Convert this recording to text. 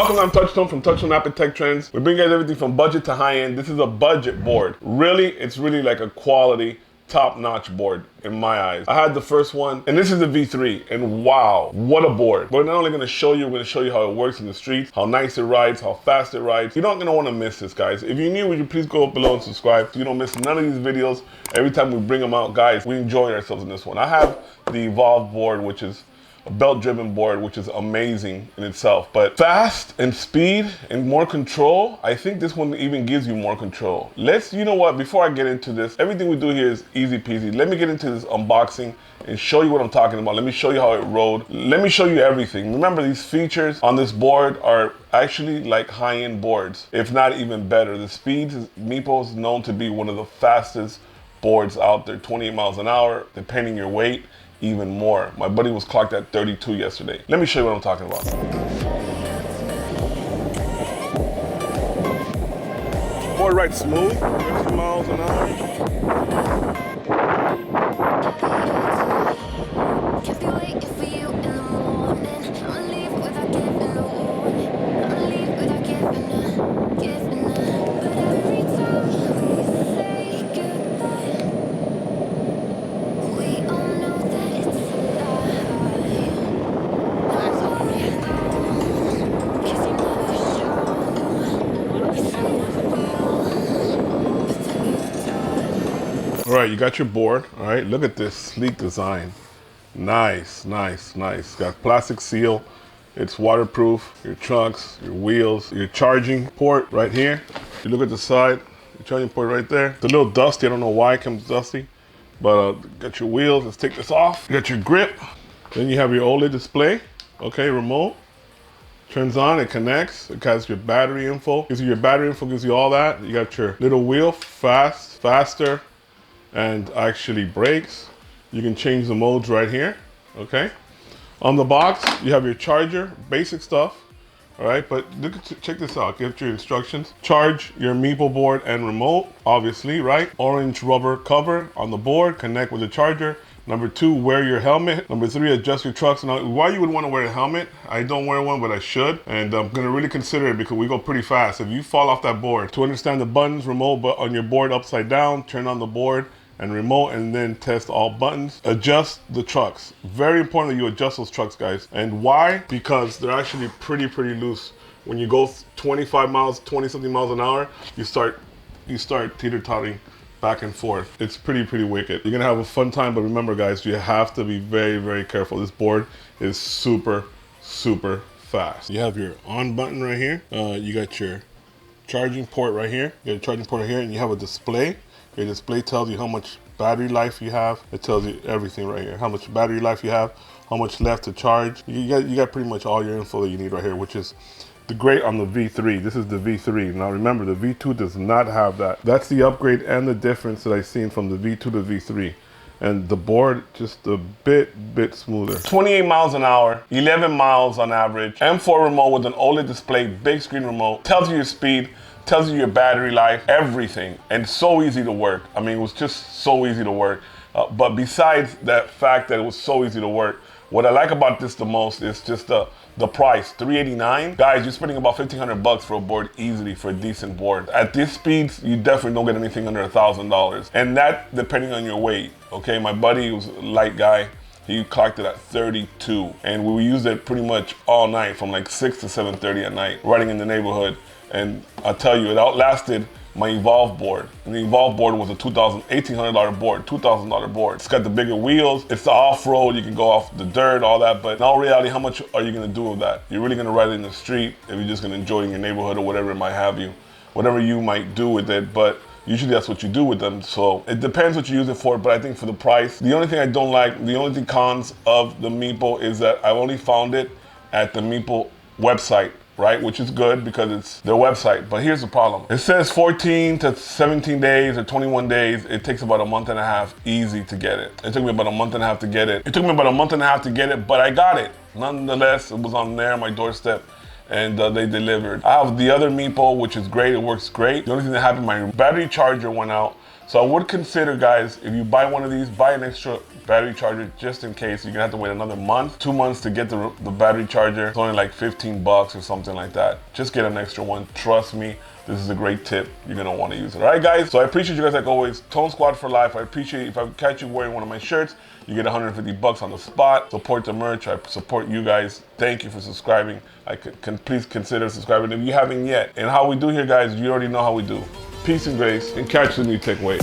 Welcome, I'm Touchtone from Touchtone App and Tech Trends. We bring you guys everything from budget to high end. This is a budget board. Really, it's really like a quality, top-notch board in my eyes. I had the first one, and this is the V3, and wow, what a board. We're not only gonna show you, we're gonna show you how it works in the streets, how nice it rides, how fast it rides. You're not gonna wanna miss this, guys. If you're new, would you please go up below and subscribe so you don't miss none of these videos. Every time we bring them out, guys, we enjoy ourselves in this one. I have the Evolve board, which is a belt-driven board, which is amazing in itself. But fast and speed and more control, I think this one even gives you more control. You know what, before I get into this, everything we do here is easy peasy. Let me get into this unboxing and show you what I'm talking about. Let me show you how it rode. Let me show you everything. Remember, these features on this board are actually like high-end boards, if not even better. The speeds, Meepo is known to be one of the fastest boards out there, 28 miles an hour, depending your weight, even more. My buddy was clocked at 32 yesterday. Let me show you what I'm talking about. Board rides smooth, 50 miles an hour. All right, you got your board. All right, look at this sleek design. Nice, nice, nice. Got plastic seal. It's waterproof. Your trunks, your wheels, your charging port right here. You look at the side, your charging port right there. It's a little dusty. I don't know why it comes dusty, but got your wheels. Let's take this off. You got your grip. Then you have your OLED display. Okay, remote. Turns on, it connects. It has your battery info. Gives you your battery info, gives you all that. You got your little wheel, faster, and actually brakes. You can change the modes right here, okay? On the box, you have your charger, basic stuff, all right? But check this out, get your instructions. Charge your Meepo board and remote, obviously, right? Orange rubber cover on the board, connect with the charger. Number 2, wear your helmet. Number 3, adjust your trucks. Now, why you would want to wear a helmet? I don't wear one, but I should. And I'm gonna really consider it because we go pretty fast. If you fall off that board, to understand the buttons, remote but on your board upside down, turn on the board and remote, and then test all buttons. Adjust the trucks. Very important that you adjust those trucks, guys. And why? Because they're actually pretty loose. When you go 25 miles, 20 something miles an hour, you start teeter-tottering back and forth. It's pretty wicked. You're gonna have a fun time, but remember, guys, you have to be very careful. This board is super fast. You have your on button right here. You got your charging port right here. You got a charging port right here, and you have a display. Your display tells you how much battery life you have. It tells you everything right here. How much battery life you have, how much left to charge. You got pretty much all your info that you need right here, which is the great on the V3. This is the V3. Now remember, the V2 does not have that. That's the upgrade and the difference that I've seen from the V2 to V3. And the board just a bit smoother. 28 miles an hour, 11 miles on average. M4 remote with an OLED display, big screen remote. Tells you your speed, tells you your battery life, everything. And so easy to work. I mean, it was just so easy to work. But besides that fact that it was so easy to work, what I like about this the most is just the price, $389. Guys, you're spending about 1,500 bucks for a board easily for a decent board. At these speeds, you definitely don't get anything under $1,000. And that depending on your weight, okay? My buddy was a light guy. He clocked it at 32. And we used it pretty much all night from like 6 to 7:30 at night, riding in the neighborhood. And I'll tell you, it outlasted my Evolve board. And the Evolve board was a $1,800 board, $2,000 board. It's got the bigger wheels, it's the off-road, you can go off the dirt, all that, but in all reality, how much are you gonna do with that? You're really gonna ride it in the street, if you're just gonna enjoy it in your neighborhood or whatever it might have you, whatever you might do with it, but usually that's what you do with them. So it depends what you use it for, but I think for the price, the only thing I don't like, the only cons of the Meepo is that I've only found it at the Meepo website, right? Which is good because it's their website. But here's the problem. It says 14 to 17 days or 21 days. It takes about a month and a half easy to get it. It took me about a month and a half to get it. It took me about a month and a half to get it, but I got it. Nonetheless, it was on there, my doorstep, and they delivered. I have the other Meepo, which is great. It works great. The only thing that happened, my battery charger went out. So I would consider, guys, if you buy one of these, buy an extra battery charger just in case. You're gonna have to wait another month, 2 months to get the battery charger. It's only like 15 bucks or something like that. Just get an extra one. Trust me, this is a great tip. You're gonna wanna use it. All right, guys? So I appreciate you guys like always. Tone Squad for life. I appreciate if I catch you wearing one of my shirts, you get 150 bucks on the spot. Support the merch. I support you guys. Thank you for subscribing. Please consider subscribing if you haven't yet. And how we do here, guys, you already know how we do. Peace and grace, and catch the new tech wave.